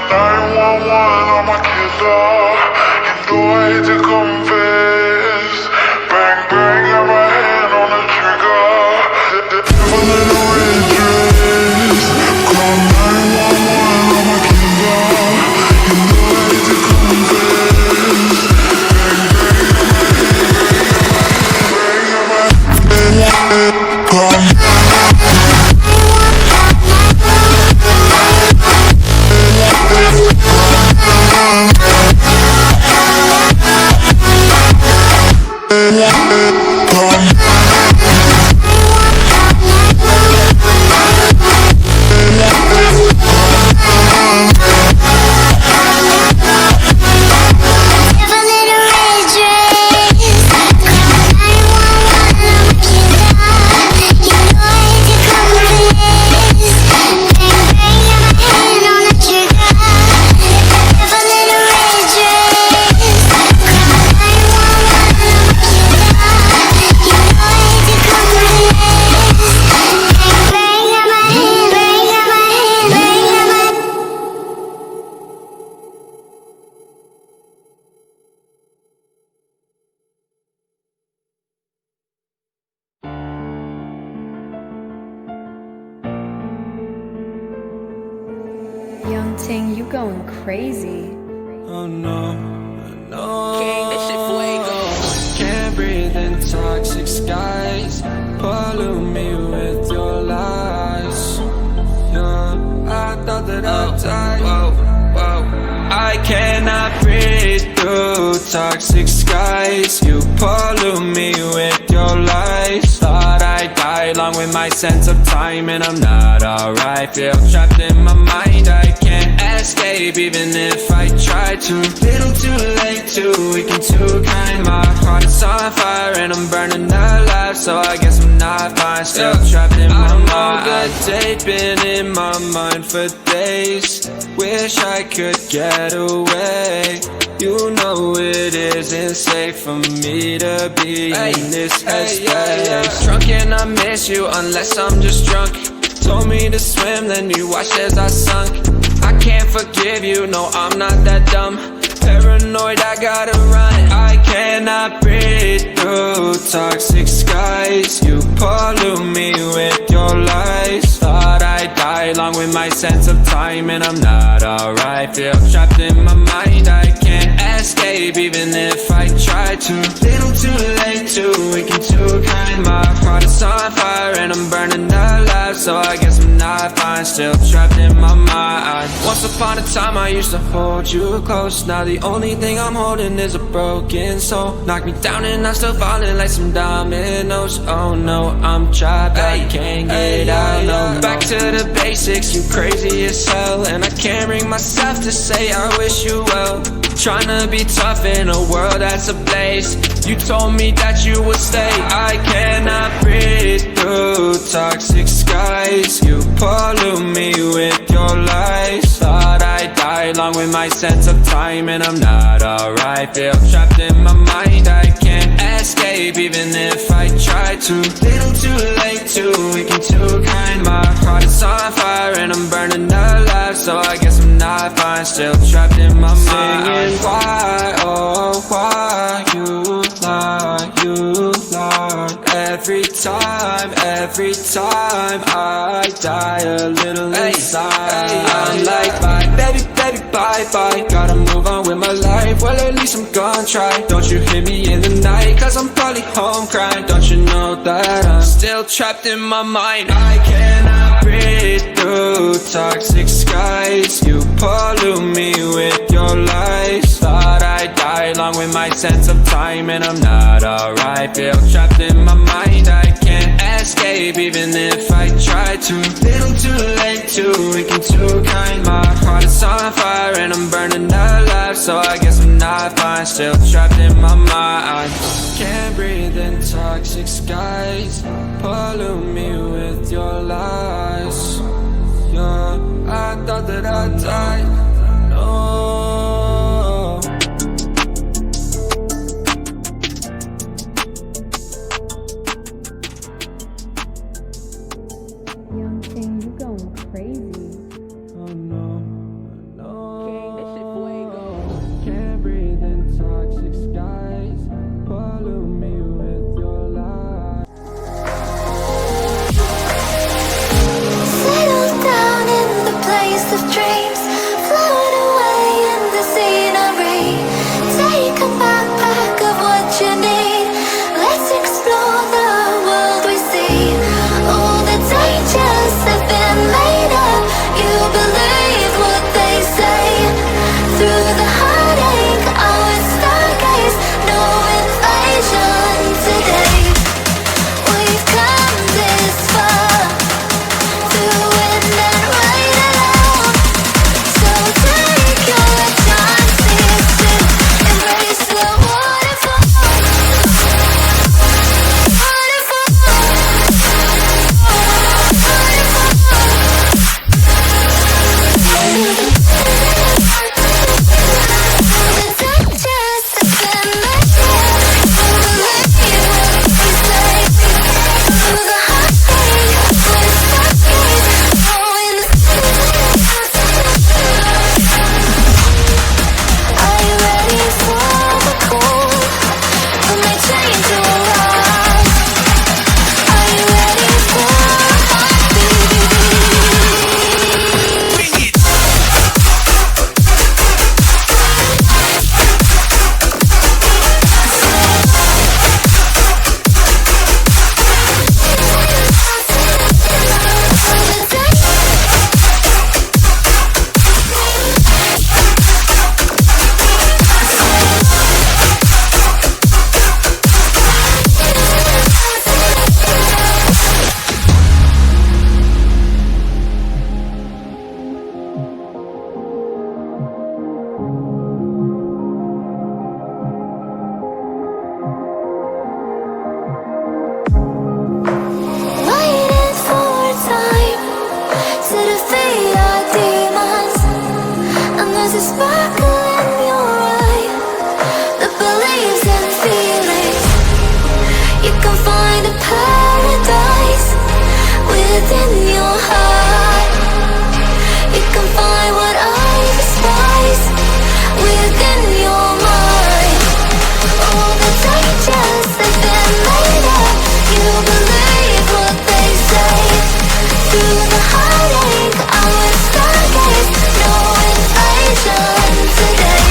911, I'm a killer. You know I hate to confess. Bang, bang, got my hand on the trigger. The devil in a red dress. Call 911, I'm a killer. You know I hate to confess. Bang, bang, got my hand, call. Young Ting, you going crazy. Oh no, no. King, this shit fuego. Can't breathe in toxic skies. Pollute me with your lies. Yeah, I thought that I'd die. Whoa, whoa. I cannot breathe through toxic skies. You pollute me with your lies. Thought I'd die along with my sense of time, and I'm not alright. Feel trapped in my mind. I can't escape even if I try to. Little too late, too weak and too kind. My heart is on fire and I'm burning alive, so I guess I'm not fine. Still trapped in my mind. All good day been in my mind for days. Wish I could get away. You know it isn't safe for me to be in this headspace. Drunk and I miss you unless I'm just drunk. Told me to swim, then you watched as I sunk. I can't forgive you, no I'm not that dumb. Paranoid, I gotta run. I cannot breathe through toxic skies. You pollute me with your lies. Thought I'd die along with my sense of time, and I'm not alright. Feel trapped in my mind. I can't escape even if I try to. Little too late, too weak and too kind. My heart is on fire and I'm burning alive, so I guess I'm not fine. Still trapped in my mind. Once upon a time I used to hold you close. Now the only thing I'm holding is a broken soul. Knock me down and I'm still falling like some dominoes. Oh no, I'm trapped, I can't get out, no. Back to the basics, you crazy as hell, and I can't bring myself to say I wish you well. Tryna be tough in a world that's ablaze. You told me that you would stay. I cannot breathe through toxic skies. You pollute me with your lies. Thought I'd die along with my sense of time, and I'm not alright. Feel trapped in my mind. I can't escape even if I try to. Little too late, too weak and too kind. My heart is on fire and I'm burning alive, so I guess I'm not fine. Still trapped in my mind. Why, oh why you lie, you lie. Every time I die a little inside. I'm like bye, baby, baby, bye, bye. Gotta move on with my life, well at least I'm gonna try. Don't you hear me in the night, cause I'm probably home crying. Don't you know that I'm still trapped in my mind. I cannot breathe through toxic skies. You pollute me with your lies. Thought I'd die along with my sense of time, and I'm not alright. Feel trapped in my mind. I can't escape even if I try to. Little too late, too weak and too kind. My heart is on fire and I'm burning alive, so I guess I'm not fine. Still trapped in my mind. Can't breathe in toxic skies. Pollute me with your lies. Yeah, I thought that I'd die. No. Young Ting, you going crazy. Oh no, no. Can't breathe in toxic skies. Pollute me with your lies. Settle down in the place of dreams. Float away in the scenery. Take a backpack of what you need. Let's explore the world we see. All the dangers have been made up. You believe what they say. Through the heartache, our stargaze. No invasion today. We've come this far. Through wind and rain alone. So take your chances to embrace the waterfall. Are you ready for the cold? When they change your life. Are you ready for heartbeat? Waiting for time to defeat our demons. And there's a sparkle in your eye that believes in feelings. You can find a paradise within your heart. You can find what I despise within your mind. All the dangers have been made up. You believe what they say. Through the heartache, our stargaze. No invasion today.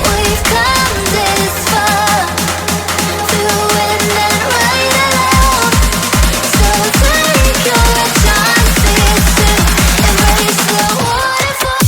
We've come this far. Through wind and rain alone. So take your chances to embrace the waterfall.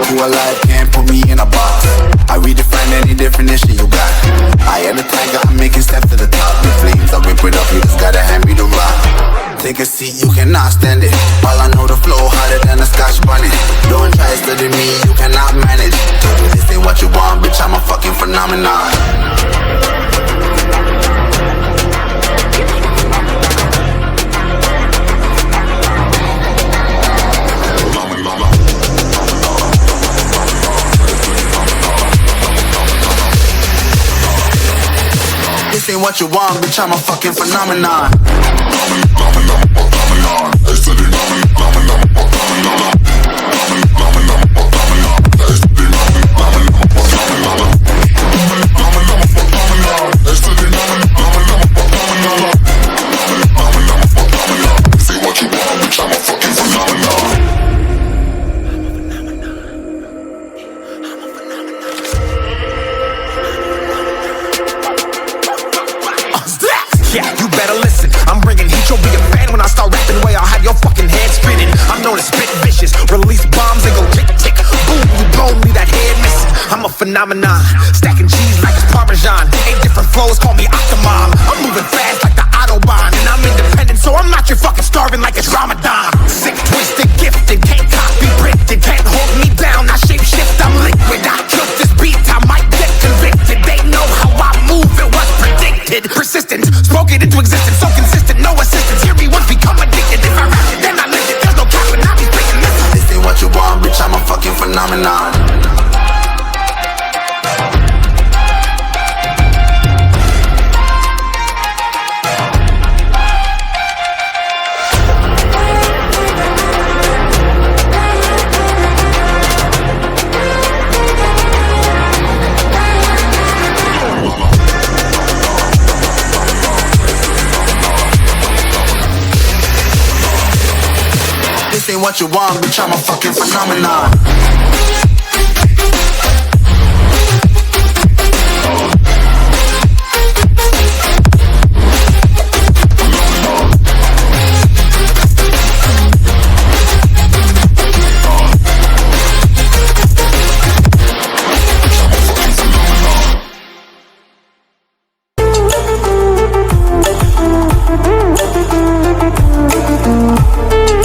You alive, can't put me in a box. I redefine any definition you got. I am the tiger, I'm making steps to the top. The flames, I whip it up, you just gotta hand me the rock. Take a seat, you cannot stand it. All I know, the flow harder than a Scotch bonnet. Don't try studying me, you cannot manage. This ain't what you want, bitch, I'm a fucking phenomenon. This ain't what you want, bitch, I'm a fucking phenomenon. phenomenon. Stacking cheese like it's Parmesan. 8 different flows, call me Octomom. I'm moving fast like the Autobahn. And I'm independent, so I'm not your fucking starving like it's Ramadan. Sick, twisted, gifted, can't copy, printed, can't hold me down. I shape shift, I'm liquid. I killed this beat, I might get convicted. They know how I move, it was predicted. Persistent, spoke it into existence, so consistent, no assistance. Hear me once, become addicted. If I rap it, then I live it. There's no cap, and I be spitting this. This ain't what you want, bitch, I'm a fucking phenomenon. This ain't what you want, bitch, I'm a fucking phenomenon.